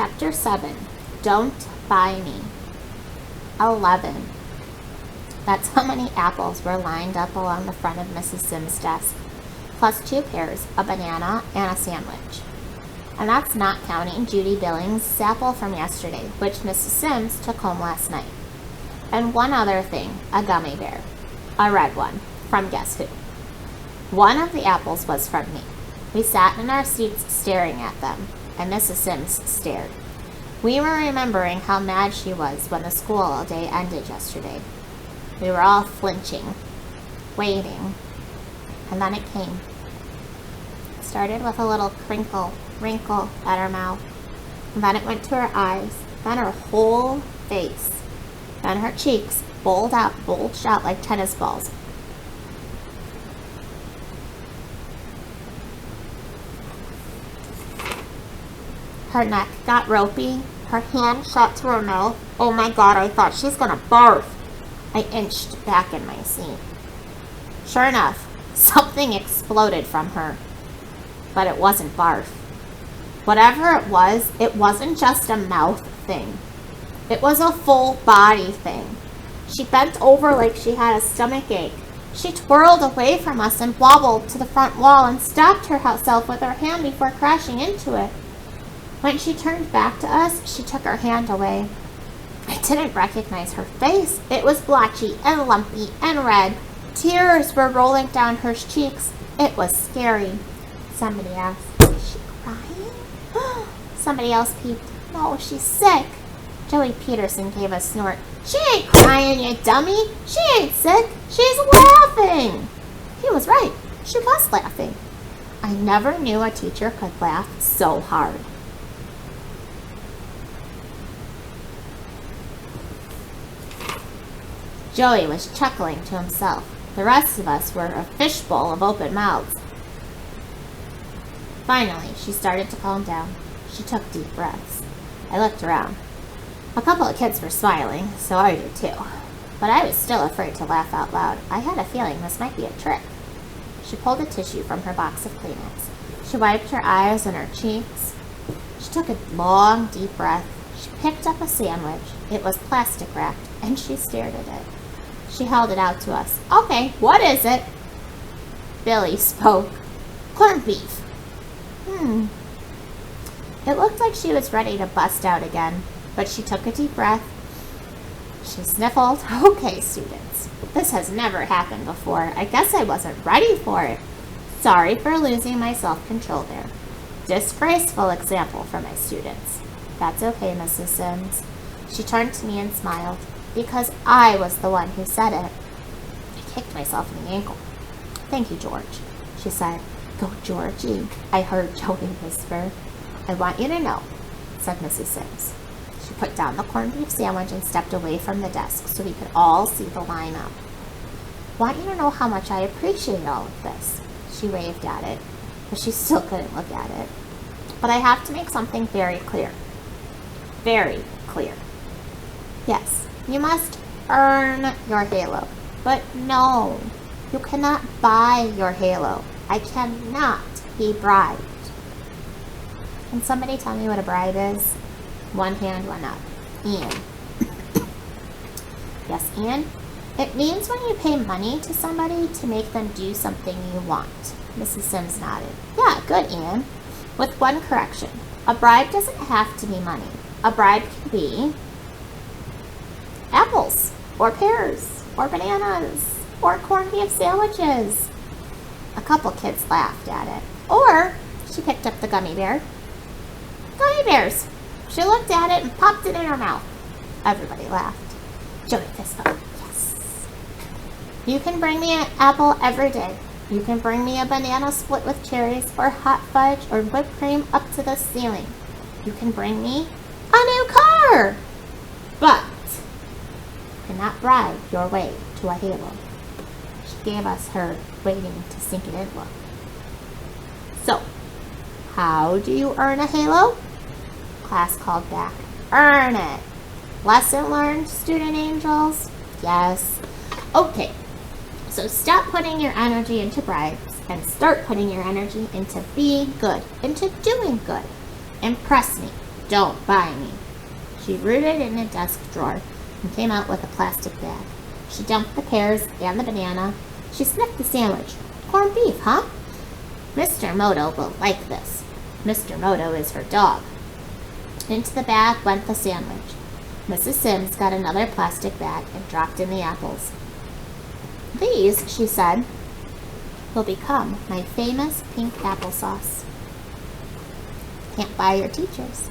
Chapter 7. Don't Buy Me. 11. That's how many apples were lined up along the front of Mrs. Sims' desk, plus 2 pears, a banana, and a sandwich. And that's not counting Judy Billings' apple from yesterday, which Mrs. Sims took home last night. And one other thing, a gummy bear. A red one, from guess who? One of the apples was from me. We sat in our seats staring at them, and Mrs. Sims stared. We were remembering how mad she was when the school day ended yesterday. We were all flinching, waiting, and then it came. It started with a little wrinkle at her mouth, and then it went to her eyes, then her whole face, then her cheeks bulged out like tennis balls. Her neck got ropey, her hand shut to her mouth. Oh my God, I thought she's gonna barf. I inched back in my seat. Sure enough, something exploded from her, but it wasn't barf. Whatever it wasn't just a mouth thing. It was a full body thing. She bent over like she had a stomach ache. She twirled away from us and wobbled to the front wall and stopped herself with her hand before crashing into it. When she turned back to us, she took her hand away. I didn't recognize her face. It was blotchy and lumpy and red. Tears were rolling down her cheeks. It was scary. Somebody asked, "Is she crying?" Somebody else peeped. "No, she's sick." Joey Peterson gave a snort. "She ain't crying, you dummy. She ain't sick. She's laughing." He was right. She was laughing. I never knew a teacher could laugh so hard. Joey was chuckling to himself. The rest of us were a fishbowl of open mouths. Finally, she started to calm down. She took deep breaths. I looked around. A couple of kids were smiling, so I did too. But I was still afraid to laugh out loud. I had a feeling this might be a trick. She pulled a tissue from her box of Kleenex. She wiped her eyes and her cheeks. She took a long, deep breath. She picked up a sandwich. It was plastic wrapped, and she stared at it. She held it out to us. "Okay, what is it?" Billy spoke. "Corned beef." It looked like she was ready to bust out again, but she took a deep breath. She sniffled. "Okay, students, this has never happened before. I guess I wasn't ready for it. Sorry for losing my self-control there. Disgraceful example for my students." "That's okay, Mrs. Sims." She turned to me and smiled. "Because I was the one who said it." I kicked myself in the ankle. "Thank you, George," she said. "Go, Georgie," I heard Joey whisper. "I want you to know," said Mrs. Sims. She put down the corned beef sandwich and stepped away from the desk so we could all see the lineup. "Want you to know how much I appreciate all of this." She waved at it, but she still couldn't look at it. "But I have to make something very clear. Very clear. Yes, you must earn your halo. But no, you cannot buy your halo. I cannot be bribed." Can somebody tell me what a bribe is? One hand went up. Ian. Yes, Ian? It means when you pay money to somebody to make them do something you want. Mrs. Sims nodded. Yeah, good, Ian. With one correction. A bribe doesn't have to be money. A bribe can be apples, or pears, or bananas, or corned beef sandwiches. A couple kids laughed at it. Or, she picked up the gummy bear. Gummy bears. She looked at it and popped it in her mouth. Everybody laughed. Joey fist bump. Yes. You can bring me an apple every day. You can bring me a banana split with cherries, or hot fudge, or whipped cream up to the ceiling. You can bring me a new car. But you cannot bribe your way to a halo. She gave us her waiting to sink it in look. So, how do you earn a halo? Class called back. Earn it. Lesson learned, student angels? Yes. Okay, so stop putting your energy into bribes and start putting your energy into being good, into doing good. Impress me. Don't buy me. She rooted in a desk drawer and came out with a plastic bag. She dumped the pears and the banana. She sniffed the sandwich. Corned beef, huh? Mr. Moto will like this. Mr. Moto is her dog. Into the bag went the sandwich. Mrs. Sims got another plastic bag and dropped in the apples. These, she said, will become my famous pink applesauce. Can't buy your teachers.